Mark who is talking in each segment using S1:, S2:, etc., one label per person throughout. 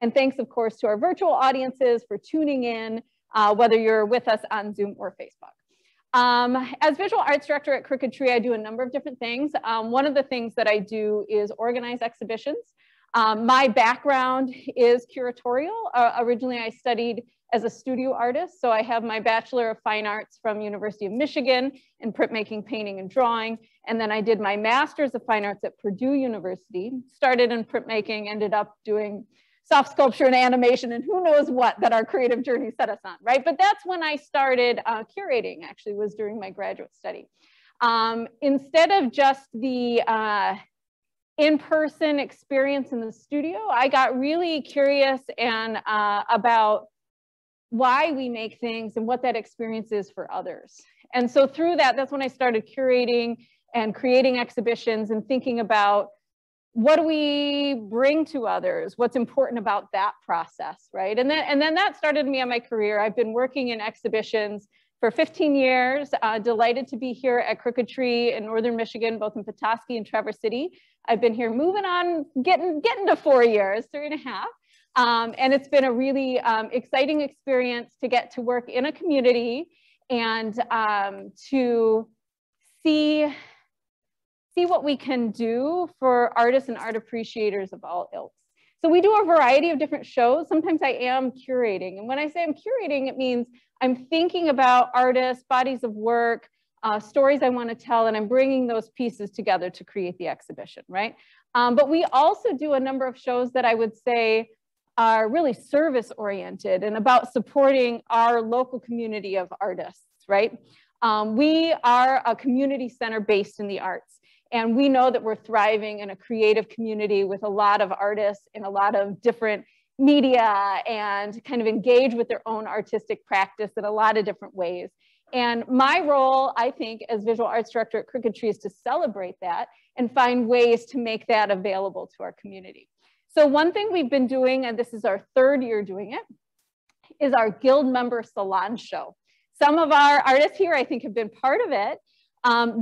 S1: And thanks, of course, to our virtual audiences for tuning in, whether you're with us on Zoom or Facebook. As visual arts director at Crooked Tree, I do a number of different things. One of the things that I do is organize exhibitions. My background is curatorial. Originally, I studied as a studio artist. So I have my Bachelor of Fine Arts from University of Michigan in printmaking, painting, and drawing. And then I did my Master's of Fine Arts at Purdue University, started in printmaking, ended up doing soft sculpture and animation and who knows what that our creative journey set us on, right? But that's when I started curating, actually, was during my graduate study. Instead of just the in-person experience in the studio, I got really curious and about why we make things and what that experience is for others. And so through that, that's when I started curating and creating exhibitions and thinking about what do we bring to others? What's important about that process, right? And then that started me on my career. I've been working in exhibitions for 15 years, delighted to be here at Crooked Tree in Northern Michigan, both in Petoskey and Traverse City. I've been here moving on, getting to 4 years, 3.5. And it's been a really exciting experience to get to work in a community and to see what we can do for artists and art appreciators of all ilks. So we do a variety of different shows. Sometimes I am curating. And when I say I'm curating, it means I'm thinking about artists, bodies of work, stories I want to tell, and I'm bringing those pieces together to create the exhibition, right? But we also do a number of shows that I would say are really service oriented and about supporting our local community of artists, right? We are a community center based in the arts. And we know that we're thriving in a creative community with a lot of artists in a lot of different media and kind of engage with their own artistic practice in a lot of different ways. And my role, I think, as visual arts director at Crooked Tree is to celebrate that and find ways to make that available to our community. So one thing we've been doing, and this is our 3rd year doing it, is our Guild member Salon show. Some of our artists here, I think, have been part of it.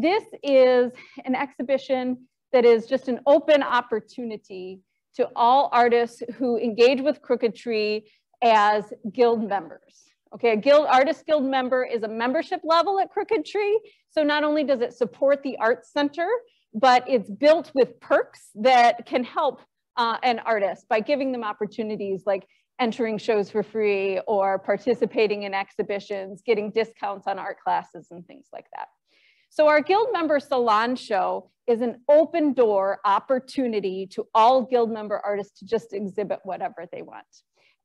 S1: This is an exhibition that is just an open opportunity to all artists who engage with Crooked Tree as Guild members. Okay, a Artist Guild member is a membership level at Crooked Tree. So not only does it support the Arts Center, but it's built with perks that can help an artist by giving them opportunities like entering shows for free or participating in exhibitions, getting discounts on art classes and things like that. So our Guild member Salon show is an open door opportunity to all Guild member artists to just exhibit whatever they want.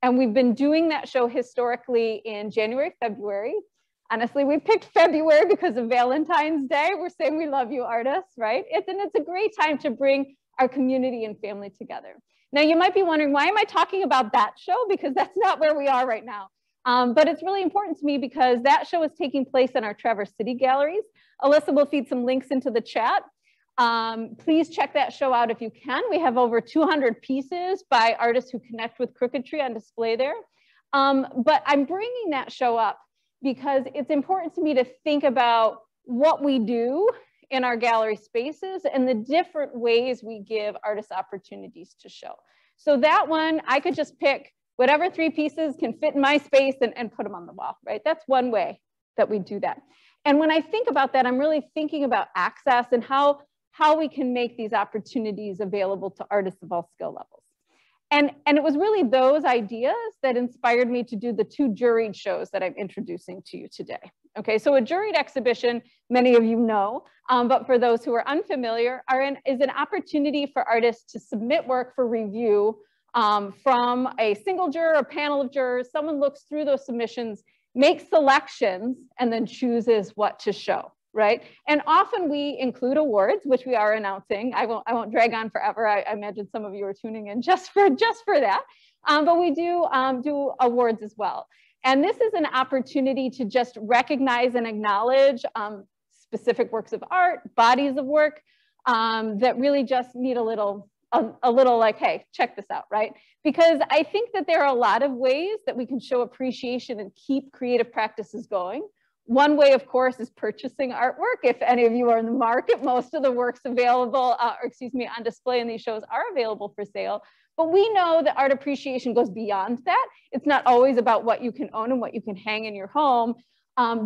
S1: And we've been doing that show historically in January, February. Honestly, we picked February because of Valentine's Day. We're saying we love you artists, right? It's a great time to bring our community and family together. Now you might be wondering, why am I talking about that show? Because that's not where we are right now. But it's really important to me because that show is taking place in our Traverse City galleries. Alyssa will feed some links into the chat. Please check that show out if you can. We have over 200 pieces by artists who connect with Crooked Tree on display there. But I'm bringing that show up because it's important to me to think about what we do in our gallery spaces and the different ways we give artists opportunities to show. So that one, I could just pick whatever 3 pieces can fit in my space and put them on the wall, right? That's one way that we do that. And when I think about that, I'm really thinking about access and how we can make these opportunities available to artists of all skill levels. And it was really those ideas that inspired me to do the 2 juried shows that I'm introducing to you today. Okay, so a juried exhibition, many of you know, but for those who are unfamiliar, is an opportunity for artists to submit work for review from a single juror, a panel of jurors. Someone looks through those submissions, makes selections, and then chooses what to show, right? And often we include awards, which we are announcing. I won't drag on forever. I imagine some of you are tuning in just for that. But we do awards as well. And this is an opportunity to just recognize and acknowledge specific works of art, bodies of work that really just need a little like, hey, check this out, right? Because I think that there are a lot of ways that we can show appreciation and keep creative practices going. One way, of course, is purchasing artwork. If any of you are in the market, most of the works available, on display in these shows are available for sale. But we know that art appreciation goes beyond that. It's not always about what you can own and what you can hang in your home.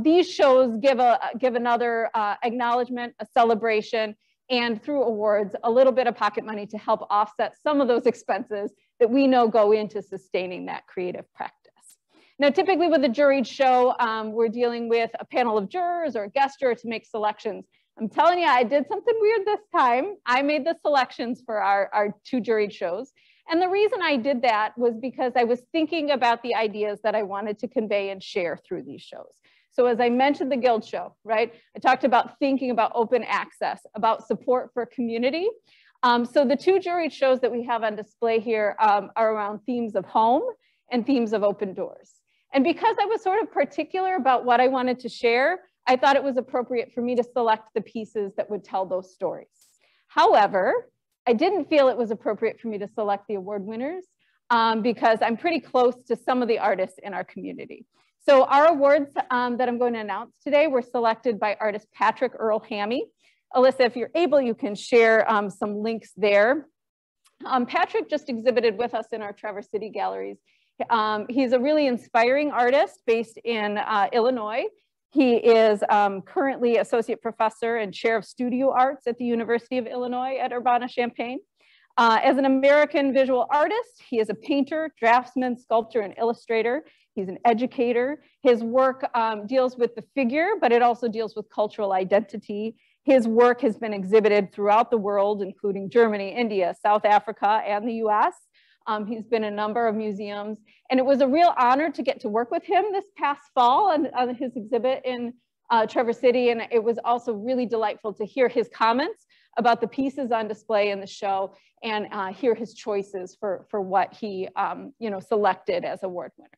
S1: These shows give another acknowledgement, a celebration, and through awards, a little bit of pocket money to help offset some of those expenses that we know go into sustaining that creative practice. Now, typically with a juried show, we're dealing with a panel of jurors or a guest juror to make selections. I'm telling you, I did something weird this time. I made the selections for our 2 juried shows. And the reason I did that was because I was thinking about the ideas that I wanted to convey and share through these shows. So as I mentioned the Guild show, right? I talked about thinking about open access, about support for community. So the 2 juried shows that we have on display here are around themes of home and themes of open doors. And because I was sort of particular about what I wanted to share, I thought it was appropriate for me to select the pieces that would tell those stories. However, I didn't feel it was appropriate for me to select the award winners because I'm pretty close to some of the artists in our community. So our awards that I'm going to announce today were selected by artist Patrick Earl Hammy. Alyssa, if you're able, you can share some links there. Patrick just exhibited with us in our Traverse City galleries. He's a really inspiring artist based in Illinois. He is currently associate professor and chair of studio arts at the University of Illinois at Urbana-Champaign. As an American visual artist, he is a painter, draftsman, sculptor, and illustrator. He's an educator. His work deals with the figure, but it also deals with cultural identity. His work has been exhibited throughout the world, including Germany, India, South Africa, and the US. He's been in a number of museums, and it was a real honor to get to work with him this past fall on his exhibit in Traverse City, and it was also really delightful to hear his comments about the pieces on display in the show and hear his choices for what he selected as award winners.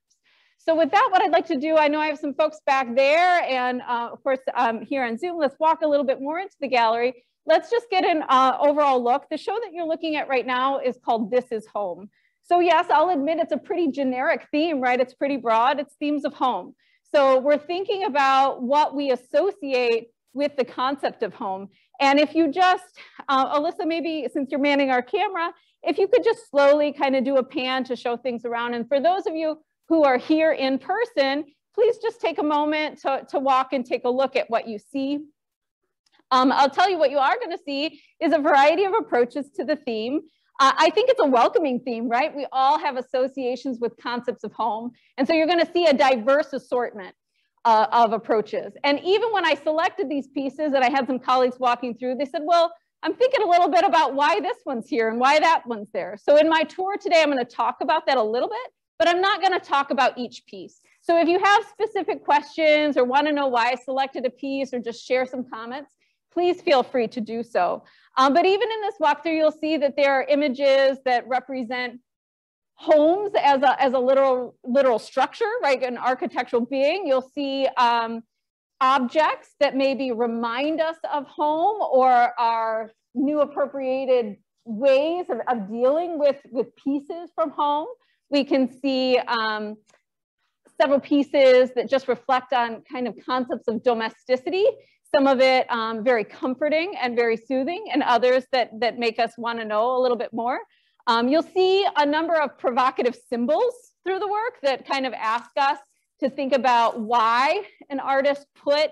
S1: So with that, what I'd like to do, I know I have some folks back there, and of course here on Zoom, let's walk a little bit more into the gallery. Let's just get an overall look. The show that you're looking at right now is called This Is Home. So yes, I'll admit it's a pretty generic theme, right? It's pretty broad. It's themes of home. So we're thinking about what we associate with the concept of home. And if you just, Alyssa, maybe since you're manning our camera, if you could just slowly kind of do a pan to show things around. And for those of you who are here in person, please just take a moment to walk and take a look at what you see. I'll tell you what you are going to see is a variety of approaches to the theme. I think it's a welcoming theme, right? We all have associations with concepts of home. And so you're going to see a diverse assortment of approaches. And even when I selected these pieces and I had some colleagues walking through, they said, well, I'm thinking a little bit about why this one's here and why that one's there. So in my tour today, I'm going to talk about that a little bit, but I'm not going to talk about each piece. So if you have specific questions or want to know why I selected a piece or just share some comments, please feel free to do so. But even in this walkthrough, you'll see that there are images that represent homes as a literal structure, right? An architectural being. You'll see objects that maybe remind us of home or are new appropriated ways of dealing with pieces from home. We can see several pieces that just reflect on kind of concepts of domesticity. Some of it very comforting and very soothing, and others that make us want to know a little bit more. You'll see a number of provocative symbols through the work that kind of ask us to think about why an artist put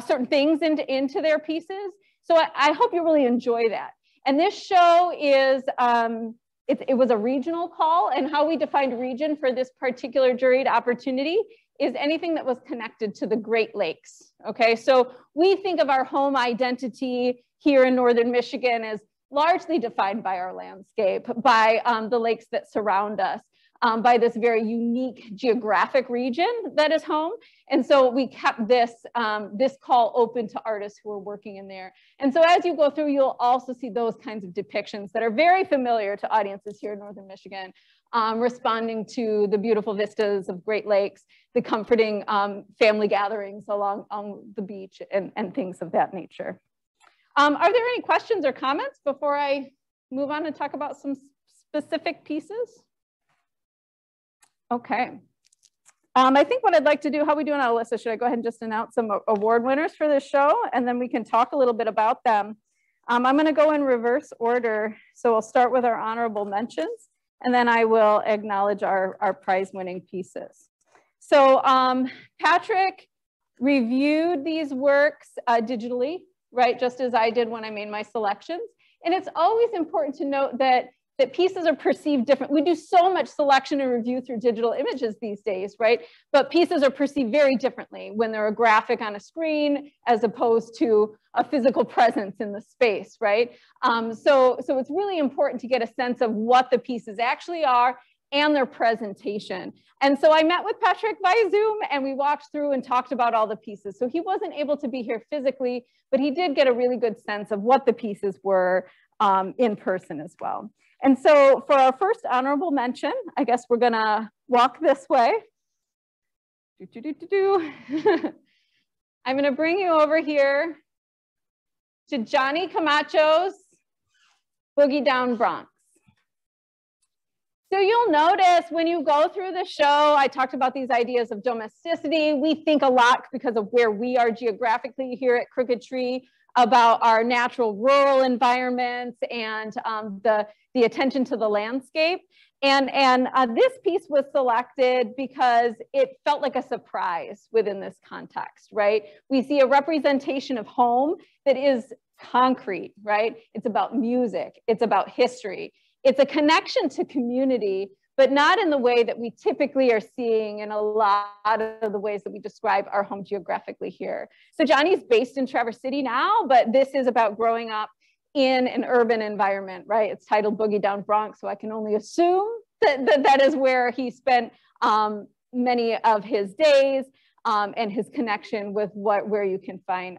S1: certain things into their pieces. So I hope you really enjoy that. And this show is, it was a regional call, and how we defined region for this particular juried opportunity is anything that was connected to the Great Lakes, okay? So we think of our home identity here in Northern Michigan as largely defined by our landscape, by the lakes that surround us, by this very unique geographic region that is home. And so we kept this call open to artists who are working in there. And so as you go through, you'll also see those kinds of depictions that are very familiar to audiences here in Northern Michigan, responding to the beautiful vistas of Great Lakes, the comforting family gatherings along the beach and things of that nature. Are there any questions or comments before I move on and talk about some specific pieces? Okay. I think what I'd like to do, how are we doing, Alyssa? Should I go ahead and just announce some award winners for this show, and then we can talk a little bit about them. I'm going to go in reverse order. So we'll start with our honorable mentions. and then I will acknowledge our prize-winning pieces. So Patrick reviewed these works digitally, right, just as I did when I made my selections. And it's always important to note that pieces are perceived different. We do so much selection and review through digital images these days, right? But pieces are perceived very differently when they're a graphic on a screen as opposed to a physical presence in the space, right? So it's really important to get a sense of what the pieces actually are and their presentation. And so I met with Patrick via Zoom and we walked through and talked about all the pieces. So he wasn't able to be here physically, but he did get a really good sense of what the pieces were in person as well. And so for our first honorable mention, I guess we're gonna walk this way. I'm gonna bring you over here to Johnny Camacho's Boogie Down Bronx. So you'll notice when you go through the show, I talked about these ideas of domesticity. We think a lot because of where we are geographically here at Crooked Tree about our natural rural environments and the attention to the landscape. And this piece was selected because it felt like a surprise within this context, right? We see a representation of home that is concrete, right? It's about music, it's about history. It's a connection to community, but not in the way that we typically are seeing in a lot of the ways that we describe our home geographically here. So Johnny's based in Traverse City now, but this is about growing up in an urban environment, right? It's titled Boogie Down Bronx, so I can only assume that is where he spent many of his days and his connection with where you can find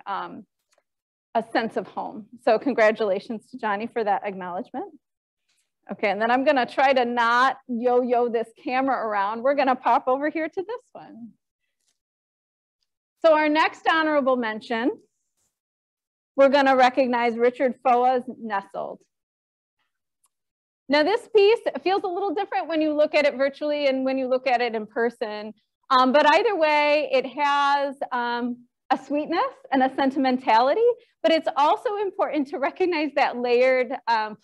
S1: a sense of home. So congratulations to Johnny for that acknowledgement. Okay, and then I'm gonna try to not yo-yo this camera around. We're gonna pop over here to this one. So our next honorable mention, we're gonna recognize Richard Foa's Nestled. Now this piece feels a little different when you look at it virtually and when you look at it in person, but either way, it has a sweetness and a sentimentality, but it's also important to recognize that layered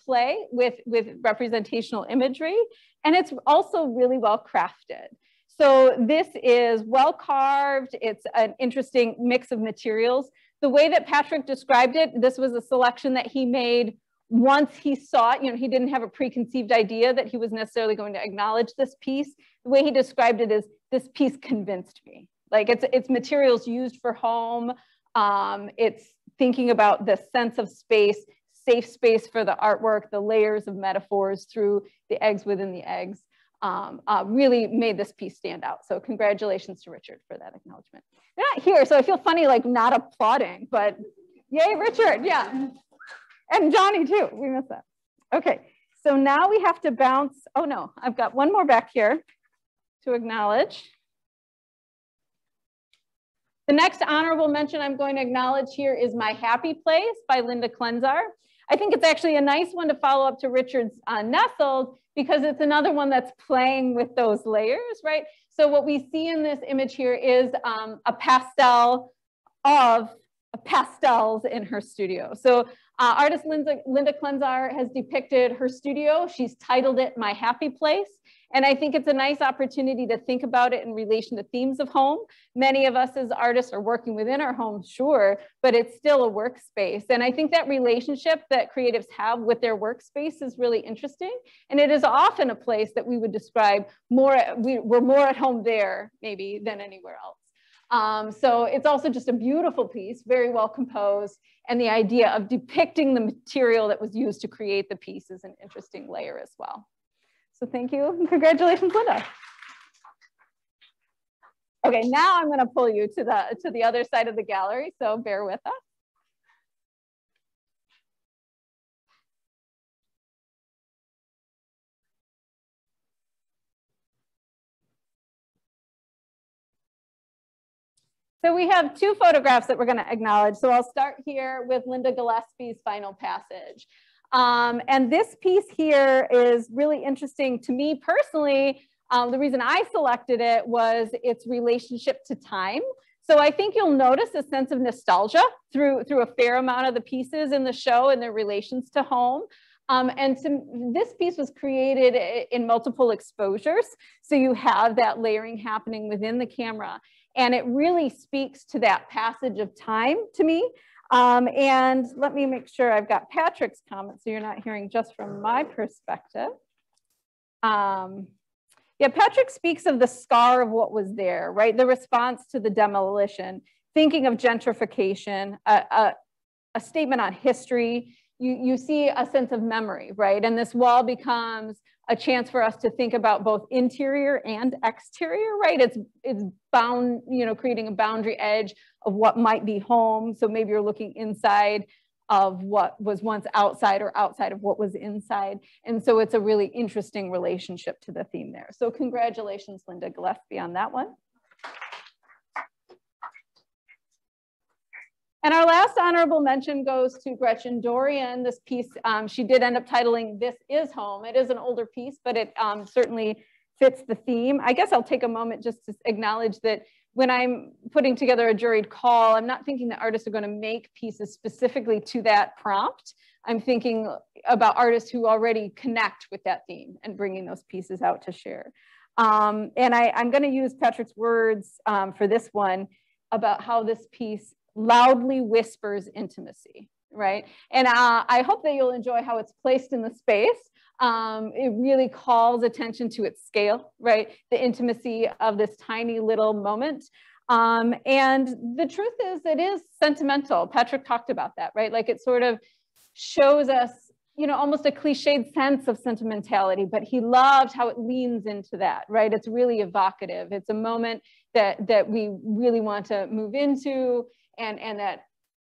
S1: play with representational imagery, and it's also really well crafted. So this is well carved, it's an interesting mix of materials. The way that Patrick described it, this was a selection that he made once he saw it. You know, he didn't have a preconceived idea that he was necessarily going to acknowledge this piece. The way he described it is, this piece convinced me. Like it's materials used for home. It's thinking about the sense of space, safe space for the artwork, the layers of metaphors through the eggs within the eggs. Really made this piece stand out. So congratulations to Richard for that acknowledgement. They're not here, so I feel funny like not applauding, but yay, Richard, yeah. And Johnny too, we missed that. Okay, so now we have to bounce. Oh no, I've got one more back here to acknowledge. The next honorable mention I'm going to acknowledge here is My Happy Place by Linda Clensar. I think it's actually a nice one to follow up to Richard's Nestled because it's another one that's playing with those layers, right? So what we see in this image here is a pastel of pastels in her studio. So artist Linda Clensar has depicted her studio. She's titled it My Happy Place. And I think it's a nice opportunity to think about it in relation to themes of home. Many of us as artists are working within our homes, sure, but it's still a workspace. And I think that relationship that creatives have with their workspace is really interesting. And it is often a place that we would describe we're more at home there maybe than anywhere else. So it's also just a beautiful piece, very well composed. And the idea of depicting the material that was used to create the piece is an interesting layer as well. So thank you, and congratulations, Linda. Okay, now I'm gonna pull you to the other side of the gallery, so bear with us. So we have two photographs that we're gonna acknowledge. So I'll start here with Linda Gillespie's Final Passage. And this piece here is really interesting to me personally. The reason I selected it was its relationship to time. So I think you'll notice a sense of nostalgia through a fair amount of the pieces in the show and their relations to home. This piece was created in multiple exposures. So you have that layering happening within the camera. And it really speaks to that passage of time to me. And let me make sure I've got Patrick's comment so you're not hearing just from my perspective. Yeah, Patrick speaks of the scar of what was there, right? The response to the demolition, thinking of gentrification, a statement on history. You see a sense of memory, right? And this wall becomes a chance for us to think about both interior and exterior, right? It's bound, you know, creating a boundary edge of what might be home. So maybe you're looking inside of what was once outside or outside of what was inside. And so it's a really interesting relationship to the theme there. So congratulations, Linda Gillespie, on that one. And our last honorable mention goes to Gretchen Dorian. This piece, she did end up titling This Is Home. It is an older piece, but it certainly fits the theme. I guess I'll take a moment just to acknowledge that when I'm putting together a juried call, I'm not thinking that artists are going to make pieces specifically to that prompt. I'm thinking about artists who already connect with that theme and bringing those pieces out to share. And I'm going to use Patrick's words for this one about how this piece loudly whispers intimacy, right? And I hope that you'll enjoy how it's placed in the space. It really calls attention to its scale, right? The intimacy of this tiny little moment. And the truth is, it is sentimental. Patrick talked about that, right? Like it sort of shows us, you know, almost a cliched sense of sentimentality, but he loved how it leans into that, right? It's really evocative. It's a moment that we really want to move into, and that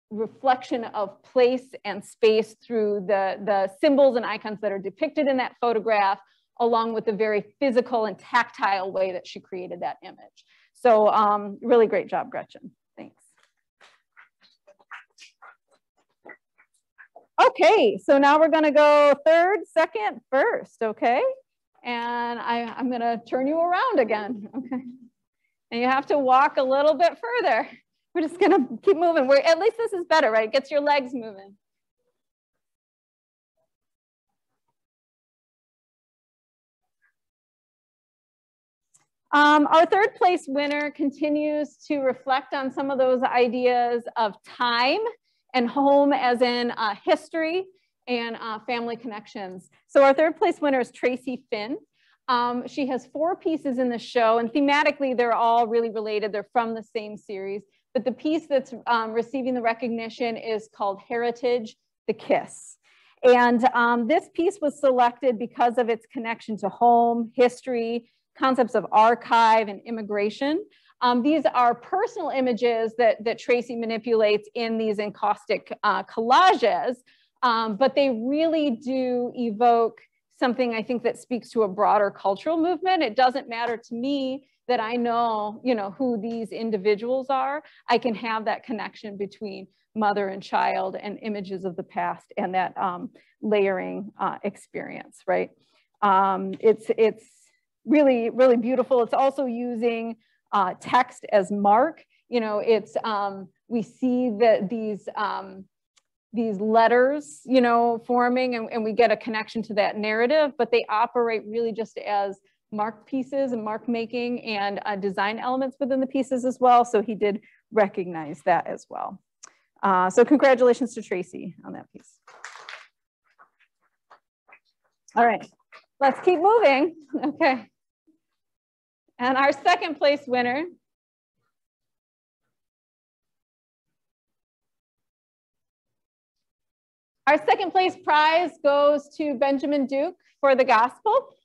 S1: reflection of place and space through the symbols and icons that are depicted in that photograph, along with the very physical and tactile way that she created that image. So really great job, Gretchen. Thanks. Okay, so now we're gonna go third, second, first, okay? And I'm gonna turn you around again, okay? And you have to walk a little bit further. We're just gonna keep moving. At least this is better, right? It gets your legs moving. Our third place winner continues to reflect on some of those ideas of time and home as in history and family connections. So our third place winner is Tracy Finn. She has 4 pieces in the show, and thematically they're all really related. They're from the same series. But the piece that's receiving the recognition is called Heritage, the Kiss. And this piece was selected because of its connection to home, history, concepts of archive and immigration. These are personal images that Tracy manipulates in these encaustic collages, but they really do evoke something I think that speaks to a broader cultural movement. It doesn't matter to me that I know, you know, who these individuals are. I can have that connection between mother and child and images of the past and that layering experience, right? It's really, really beautiful. It's also using text as mark. You know, it's we see that these letters, you know, forming, and we get a connection to that narrative, but they operate really just as mark pieces and mark making and design elements within the pieces as well. So he did recognize that as well. So congratulations to Tracy on that piece. All right, let's keep moving. Okay. And our second place winner . Our second place prize goes to Benjamin Duke for The Gospel.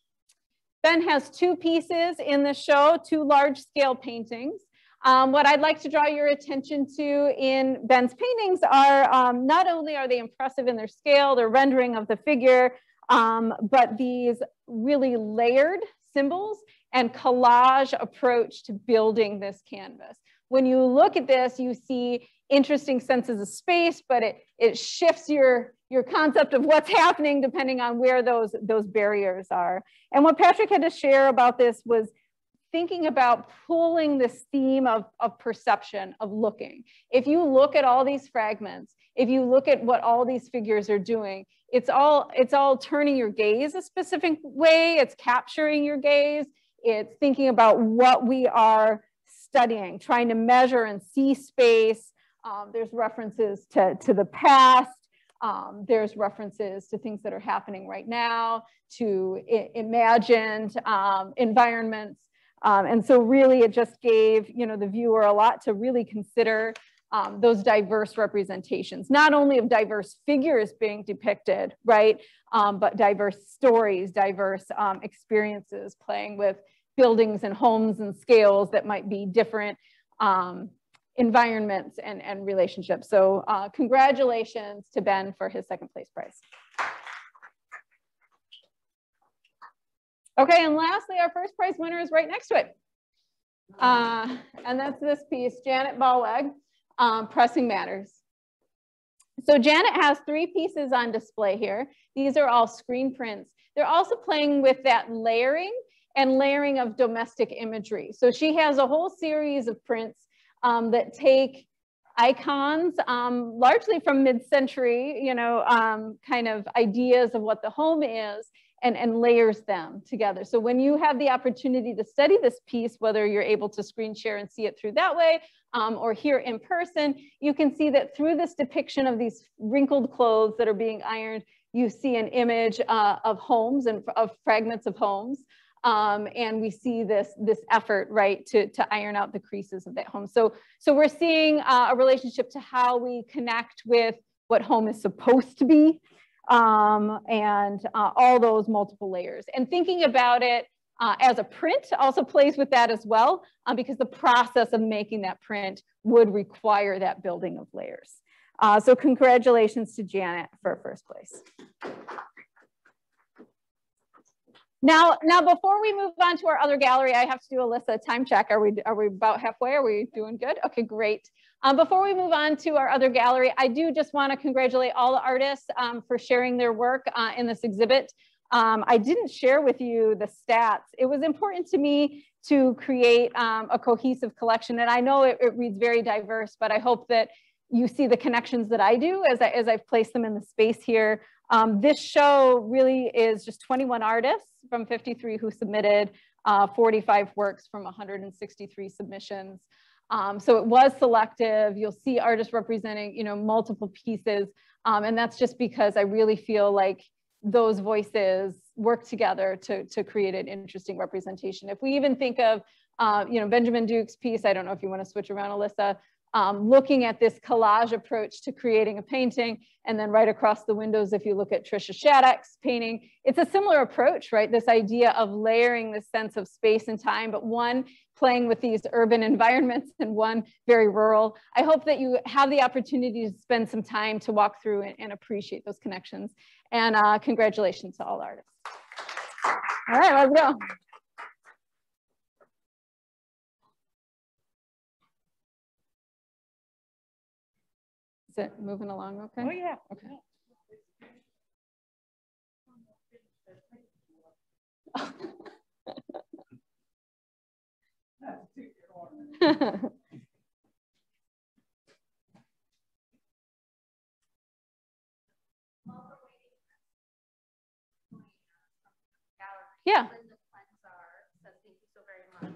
S1: Ben has 2 pieces in the show, 2 large scale paintings. What I'd like to draw your attention to in Ben's paintings are not only are they impressive in their scale, their rendering of the figure, but these really layered symbols and collage approach to building this canvas. When you look at this, you see interesting senses of space, but it shifts your concept of what's happening depending on where those barriers are. And what Patrick had to share about this was thinking about pulling this theme of perception, of looking. If you look at all these fragments, if you look at what all these figures are doing, it's all turning your gaze a specific way. It's capturing your gaze. It's thinking about what we are studying, trying to measure and see space. There's references to the past. There's references to things that are happening right now, to imagined environments. And so really it just gave, you know, the viewer a lot to really consider those diverse representations, not only of diverse figures being depicted, right, but diverse stories, diverse experiences, playing with buildings and homes and scales that might be different environments and relationships. So congratulations to Ben for his second place prize. Okay, and lastly, our first prize winner is right next to it. And that's this piece, Janet Balwag, Pressing Matters. So Janet has 3 pieces on display here. These are all screen prints. They're also playing with that layering and layering of domestic imagery. So she has a whole series of prints that take icons, largely from mid-century, you know, kind of ideas of what the home is, and layers them together. So when you have the opportunity to study this piece, whether you're able to screen share and see it through that way, or here in person, you can see that through this depiction of these wrinkled clothes that are being ironed, you see an image of homes and of fragments of homes. And we see this effort, right, to iron out the creases of that home. So we're seeing a relationship to how we connect with what home is supposed to be, and all those multiple layers. And thinking about it as a print also plays with that as well, because the process of making that print would require that building of layers. So congratulations to Janet for first place. Now, before we move on to our other gallery, I have to do, Alyssa, a time check. Are we about halfway? Are we doing good? Okay, great. Before we move on to our other gallery, I do just want to congratulate all the artists for sharing their work in this exhibit. I didn't share with you the stats. It was important to me to create a cohesive collection, and I know it reads very diverse, but I hope that you see the connections that I do as I've placed them in the space here. This show really is just 21 artists from 53 who submitted 45 works from 163 submissions. So it was selective. You'll see artists representing, you know, multiple pieces. And that's just because I really feel like those voices work together to create an interesting representation. If we even think of, you know, Benjamin Duke's piece, I don't know if you want to switch around, Alyssa, looking at this collage approach to creating a painting, and then right across the windows, if you look at Trisha Shattuck's painting, it's a similar approach, right? This idea of layering this sense of space and time, but one playing with these urban environments and one very rural. I hope that you have the opportunity to spend some time to walk through and appreciate those connections. And congratulations to all artists. All right, let's go. Is it moving along okay?
S2: Oh, yeah.
S1: Okay. Yeah.
S3: Linda Clensar says thank you so very much.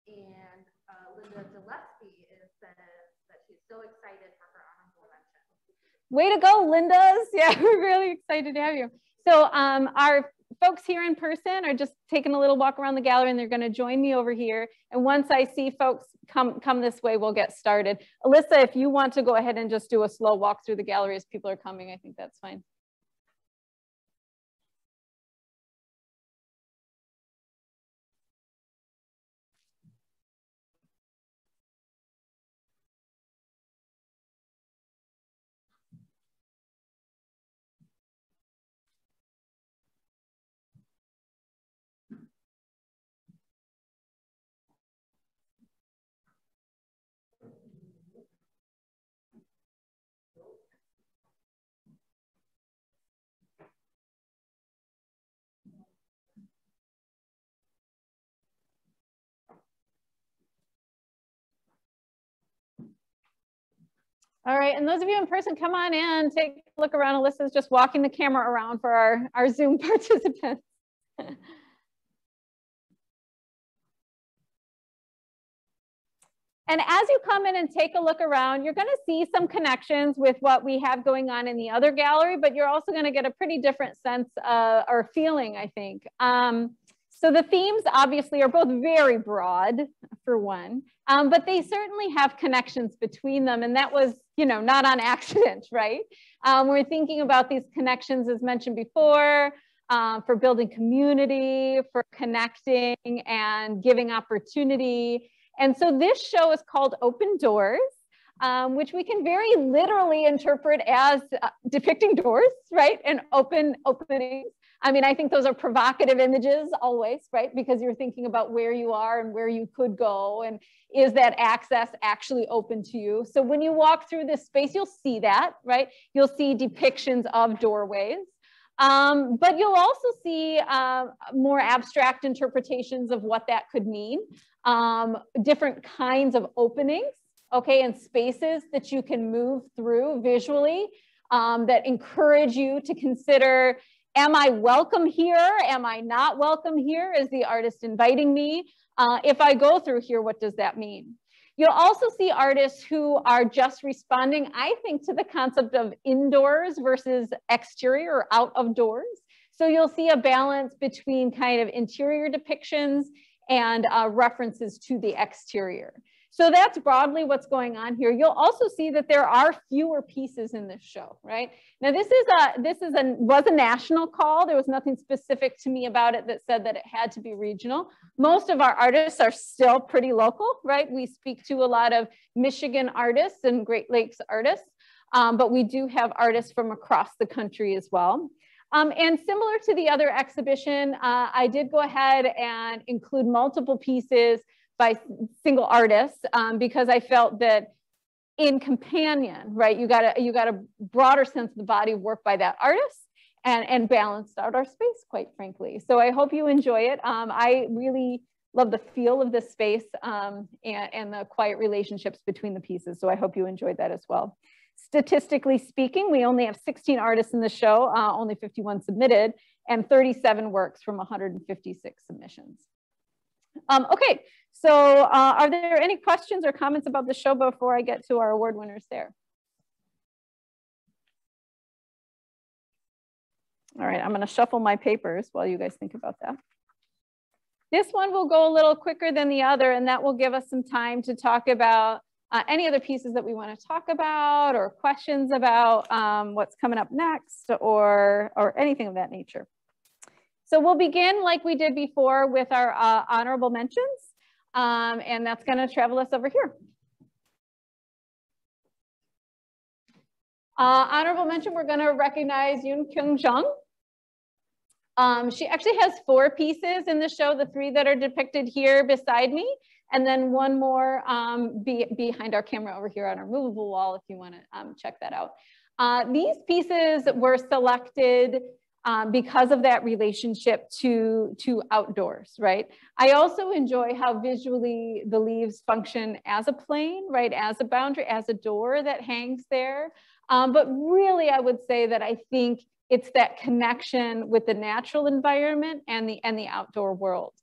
S3: And Linda Gillespie says that she's so excited for her honorable mention.
S1: Way to go, Linda's. Yeah, we're really excited to have you. So our folks here in person are just taking a little walk around the gallery, and they're going to join me over here. And once I see folks come this way, we'll get started. Alyssa, if you want to go ahead and just do a slow walk through the gallery as people are coming, I think that's fine. All right, and those of you in person, come on in, take a look around. Alyssa's just walking the camera around for our Zoom participants. And as you come in and take a look around, you're going to see some connections with what we have going on in the other gallery, but you're also going to get a pretty different sense or feeling, I think. So the themes obviously are both very broad, for one, but they certainly have connections between them, and that was, you know, not on accident, right? We're thinking about these connections, as mentioned before, for building community, for connecting and giving opportunity. And so this show is called Open Doors, which we can very literally interpret as depicting doors, right? And openings. I mean, I think those are provocative images always, right? Because you're thinking about where you are and where you could go, and is that access actually open to you? So when you walk through this space, you'll see that, right? You'll see depictions of doorways. But you'll also see more abstract interpretations of what that could mean. Different kinds of openings, okay, and spaces that you can move through visually that encourage you to consider, am I welcome here? Am I not welcome here? Is the artist inviting me? If I go through here, what does that mean? You'll also see artists who are just responding, I think, to the concept of indoors versus exterior or out of doors. So you'll see a balance between kind of interior depictions and references to the exterior. So that's broadly what's going on here. You'll also see that there are fewer pieces in this show, right? Now was a national call. There was nothing specific to me about it that said that it had to be regional. Most of our artists are still pretty local, right? We speak to a lot of Michigan artists and Great Lakes artists, but we do have artists from across the country as well. And similar to the other exhibition, I did go ahead and include multiple pieces by single artists because I felt that in companion, right, you got a broader sense of the body of work by that artist and balanced out our space, quite frankly. So I hope you enjoy it. I really love the feel of this space and the quiet relationships between the pieces. So I hope you enjoyed that as well. Statistically speaking, we only have 16 artists in the show, only 51 submitted, and 37 works from 156 submissions. Okay, so are there any questions or comments about the show before I get to our award winners there? All right, I'm going to shuffle my papers while you guys think about that. This one will go a little quicker than the other, and that will give us some time to talk about any other pieces that we want to talk about or questions about what's coming up next or anything of that nature. So we'll begin like we did before with our honorable mentions, and that's going to travel us over here. Honorable mention, we're going to recognize Yoon Kyung Jung. She actually has 4 pieces in the show, the 3 that are depicted here beside me, and then one more behind our camera over here on our movable wall if you want to check that out. These pieces were selected because of that relationship to outdoors, right? I also enjoy how visually the leaves function as a plane, right? As a boundary, as a door that hangs there. But really, I would say that I think it's that connection with the natural environment and the outdoor world.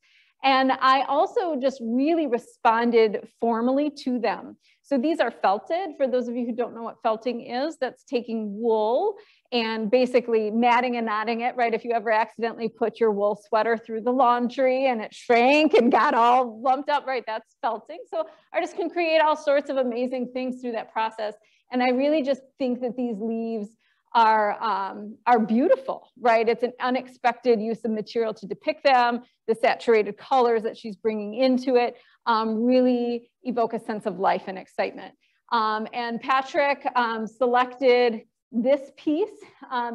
S1: And I also just really responded formally to them. So these are felted. For those of you who don't know what felting is, that's taking wool and basically matting and knotting it, right? If you ever accidentally put your wool sweater through the laundry and it shrank and got all lumped up, right? That's felting. So artists can create all sorts of amazing things through that process. And I really just think that these leaves are beautiful, right? It's an unexpected use of material to depict them. The saturated colors that she's bringing into it really evoke a sense of life and excitement. And Patrick selected this piece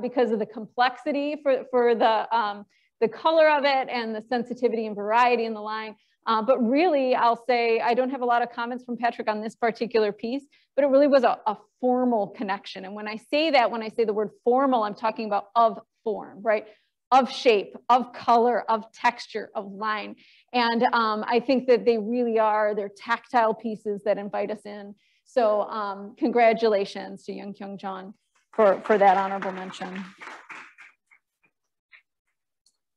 S1: because of the complexity for the color of it and the sensitivity and variety in the line. But really, I'll say I don't have a lot of comments from Patrick on this particular piece, but it really was a formal connection. And when I say that, when I say the word formal, I'm talking about of form, right? Of shape, of color, of texture, of line. And I think that they really are, they're tactile pieces that invite us in. So congratulations to Young Kyung John for that honorable mention.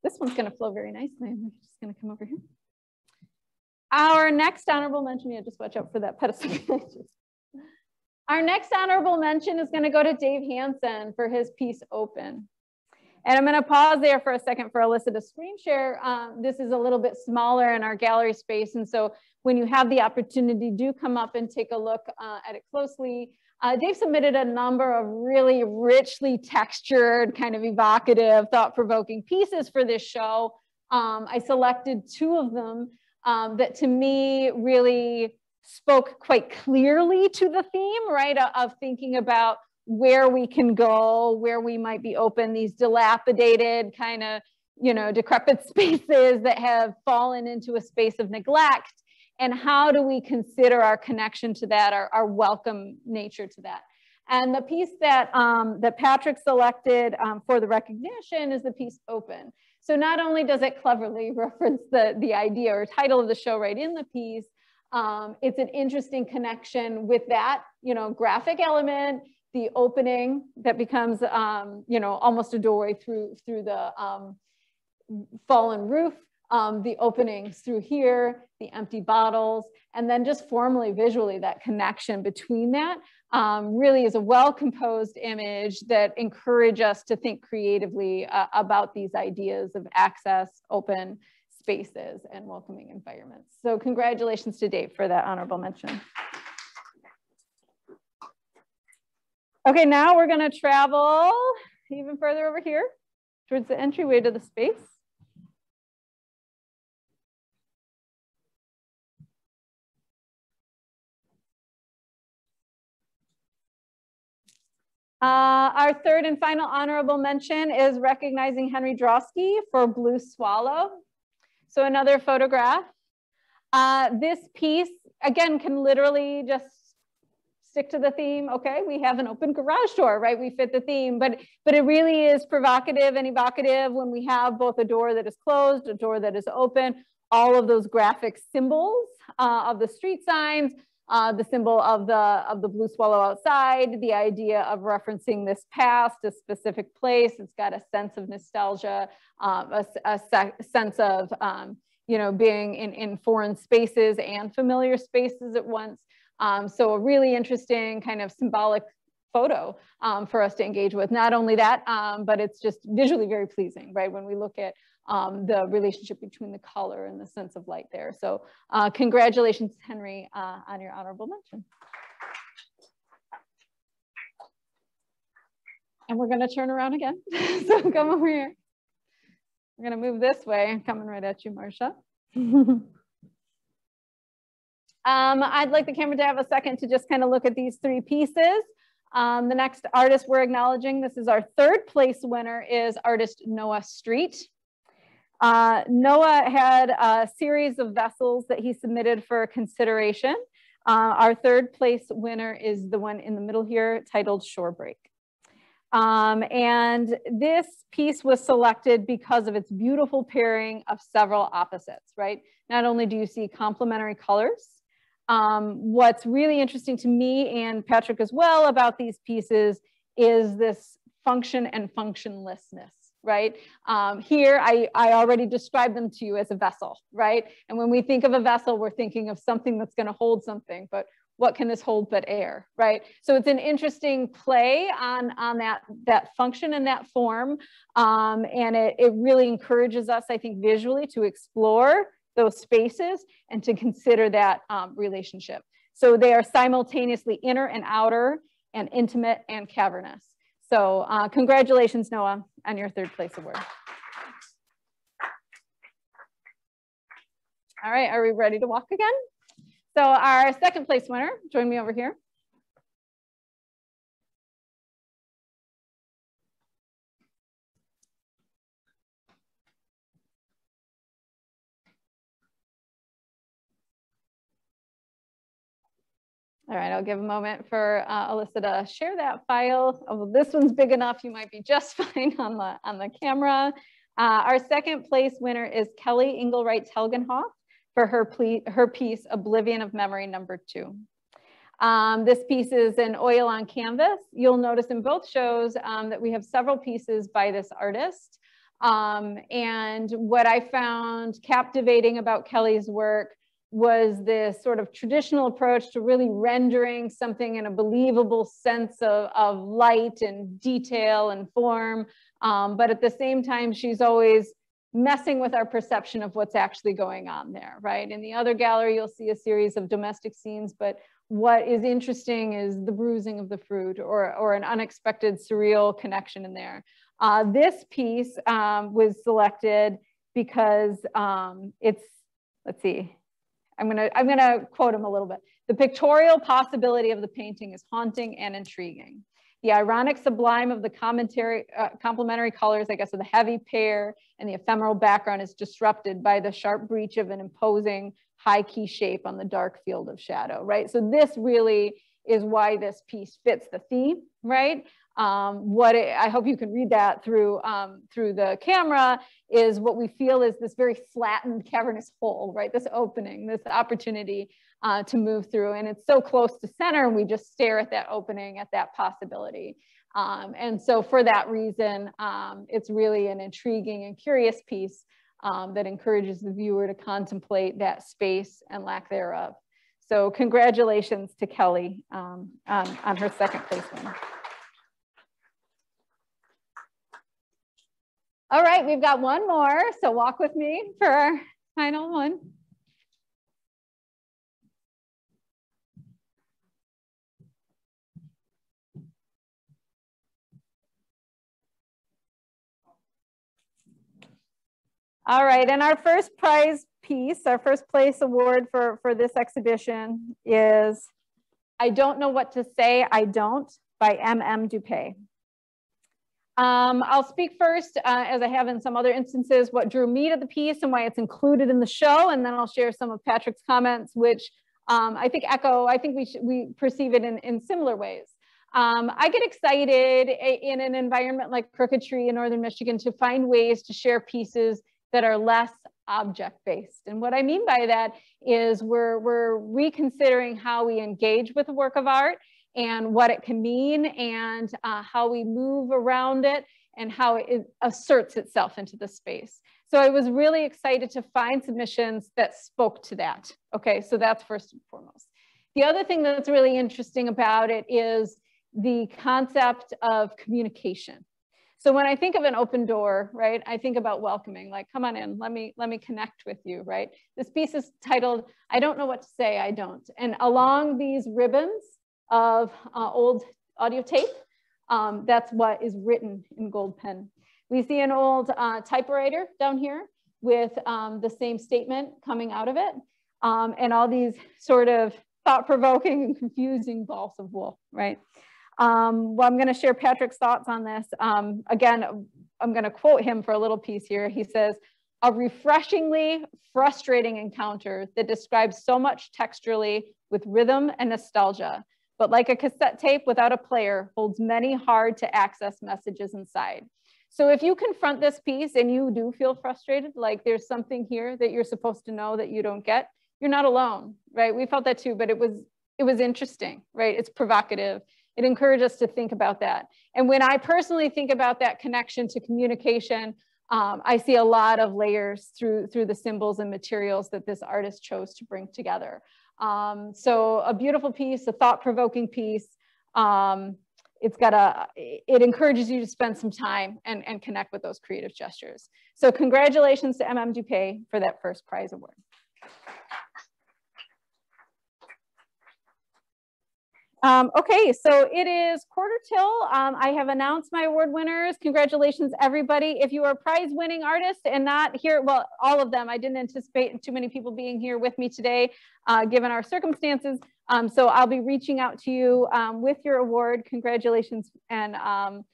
S1: This one's going to flow very nicely. I'm just going to come over here. Our next honorable mention, yeah, just watch out for that pedestal. Our next honorable mention is going to go to Dave Hansen for his piece Open. And I'm going to pause there for a second for Alyssa to screen share. This is a little bit smaller in our gallery space. And so when you have the opportunity, do come up and take a look at it closely. Dave submitted a number of really richly textured, kind of evocative, thought-provoking pieces for this show. I selected 2 of them that to me really spoke quite clearly to the theme, right, of thinking about where we can go, where we might be open, these dilapidated kind of, you know, decrepit spaces that have fallen into a space of neglect, and how do we consider our connection to that, our welcome nature to that. And the piece that, that Patrick selected for the recognition is the piece Open. So not only does it cleverly reference the idea or title of the show right in the piece, it's an interesting connection with that, you know, graphic element, the opening that becomes, you know, almost a doorway through the fallen roof, the openings through here, the empty bottles, and then just formally, visually, that connection between that really is a well-composed image that encourage us to think creatively about these ideas of access, open spaces, and welcoming environments. So congratulations to Dave for that honorable mention. Okay, now we're gonna travel even further over here towards the entryway to the space. Our third and final honorable mention is recognizing Henry Drosky for Blue Swallow. So another photograph. This piece, again, can literally just stick to the theme. Okay, we have an open garage door, right? We fit the theme, but it really is provocative and evocative when we have both a door that is closed, a door that is open, all of those graphic symbols of the street signs, the symbol of the blue swallow outside, the idea of referencing this past, a specific place. It's got a sense of nostalgia, a sense of you know, being in foreign spaces and familiar spaces at once. So a really interesting kind of symbolic photo for us to engage with. Not only that, but it's just visually very pleasing, right? When we look at the relationship between the color and the sense of light there. So congratulations, Henry, on your honorable mention. And we're gonna turn around again. So come over here. We're gonna move this way. I'm coming right at you, Marcia. I'd like the camera to have a second to just kind of look at these 3 pieces. The next artist we're acknowledging, this is our 3rd place winner, is artist Noah Street. Noah had a series of vessels that he submitted for consideration. Our 3rd place winner is the one in the middle here, titled Shorebreak. And this piece was selected because of its beautiful pairing of several opposites, right? Not only do you see complementary colors, what's really interesting to me and Patrick as well about these pieces is this function and functionlessness, right? Here, I already described them to you as a vessel, right? And when we think of a vessel, we're thinking of something that's going to hold something, but what can this hold but air, right? So it's an interesting play on that function and that form. And it really encourages us, I think, visually to explore those spaces and to consider that relationship. So they are simultaneously inner and outer and intimate and cavernous. So congratulations, Noah, on your 3rd place award. All right, are we ready to walk again? So our 2nd place winner, join me over here. All right, I'll give a moment for Alyssa to share that file. Oh, this one's big enough, you might be just fine on the camera. Our 2nd place winner is Kelly Engelwright Telgenhoff for her piece, Oblivion of Memory, #2. This piece is an oil on canvas. You'll notice in both shows that we have several pieces by this artist. And what I found captivating about Kelly's work was this sort of traditional approach to really rendering something in a believable sense of light and detail and form. But at the same time, she's always messing with our perception of what's actually going on there, right? In the other gallery, you'll see a series of domestic scenes, but what is interesting is the bruising of the fruit or an unexpected surreal connection in there. This piece was selected because it's, let's see, I'm gonna quote him a little bit. The pictorial possibility of the painting is haunting and intriguing. The ironic sublime of the complementary colors, I guess, of the heavy pear and the ephemeral background is disrupted by the sharp breach of an imposing high key shape on the dark field of shadow, right? So this really is why this piece fits the theme, right? I hope you can read that through the camera, is what we feel is this very flattened cavernous hole, right? This opening, this opportunity to move through, and it's so close to center, and we just stare at that opening, at that possibility. And so for that reason, it's really an intriguing and curious piece that encourages the viewer to contemplate that space and lack thereof. So congratulations to Kelly on her second place win. All right, we've got one more, so walk with me for our final one. All right, and our first prize piece, our first place award for this exhibition is I Don't Know What to Say, I Don't by M.M. Dupay. I'll speak first, as I have in some other instances, what drew me to the piece and why it's included in the show, and then I'll share some of Patrick's comments, which I think we perceive it in similar ways. I get excited in an environment like Crooked Tree in Northern Michigan to find ways to share pieces that are less object-based. And what I mean by that is we're reconsidering how we engage with a work of art and what it can mean and how we move around it and how it asserts itself into the space. So I was really excited to find submissions that spoke to that. Okay, so that's first and foremost. The other thing that's really interesting about it is the concept of communication. So when I think of an open door, right, I think about welcoming, like, come on in, let me connect with you, right? This piece is titled, I Don't Know What to Say, I Don't. And along these ribbons of old audio tape, that's what is written in gold pen. We see an old typewriter down here with the same statement coming out of it, and all these sort of thought-provoking and confusing balls of wool, right? Well, I'm going to share Patrick's thoughts on this. Again, I'm going to quote him for a little piece here. He says, a refreshingly frustrating encounter that describes so much texturally with rhythm and nostalgia, but like a cassette tape without a player, holds many hard to access messages inside. So if you confront this piece and you do feel frustrated, like there's something here that you're supposed to know that you don't get, you're not alone, right? We felt that too, but it was interesting, right? It's provocative. It encouraged us to think about that. And when I personally think about that connection to communication, I see a lot of layers through the symbols and materials that this artist chose to bring together. So a beautiful piece, a thought-provoking piece. It encourages you to spend some time and connect with those creative gestures. So congratulations to M.M. Dupay for that first prize award. Okay, so it is quarter till. I have announced my award winners. Congratulations, everybody. If you are a prize winning artist and not here, well, all of them, I didn't anticipate too many people being here with me today, given our circumstances. So I'll be reaching out to you with your award. Congratulations. And I'm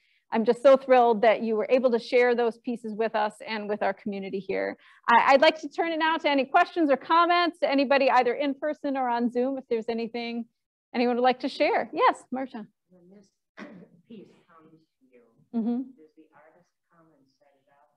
S1: just so thrilled that you were able to share those pieces with us and with our community here. I'd like to turn it now to any questions or comments to anybody either in person or on Zoom, if there's anything anyone would like to share. Yes, Marcia.
S2: When this piece comes to you, does the artist come and set it up?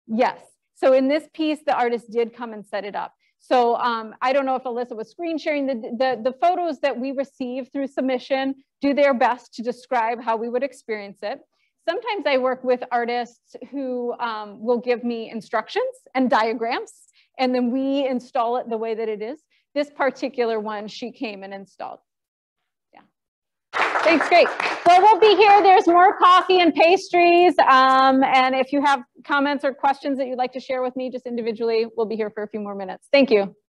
S1: Yes. So in this piece, the artist did come and set it up. So I don't know if Alyssa was screen sharing. The photos that we receive through submission do their best to describe how we would experience it. Sometimes I work with artists who will give me instructions and diagrams, and then we install it the way that it is. This particular one, she came and installed. Yeah. Thanks, great. Well, we'll be here. There's more coffee and pastries. And if you have comments or questions that you'd like to share with me just individually, we'll be here for a few more minutes. Thank you.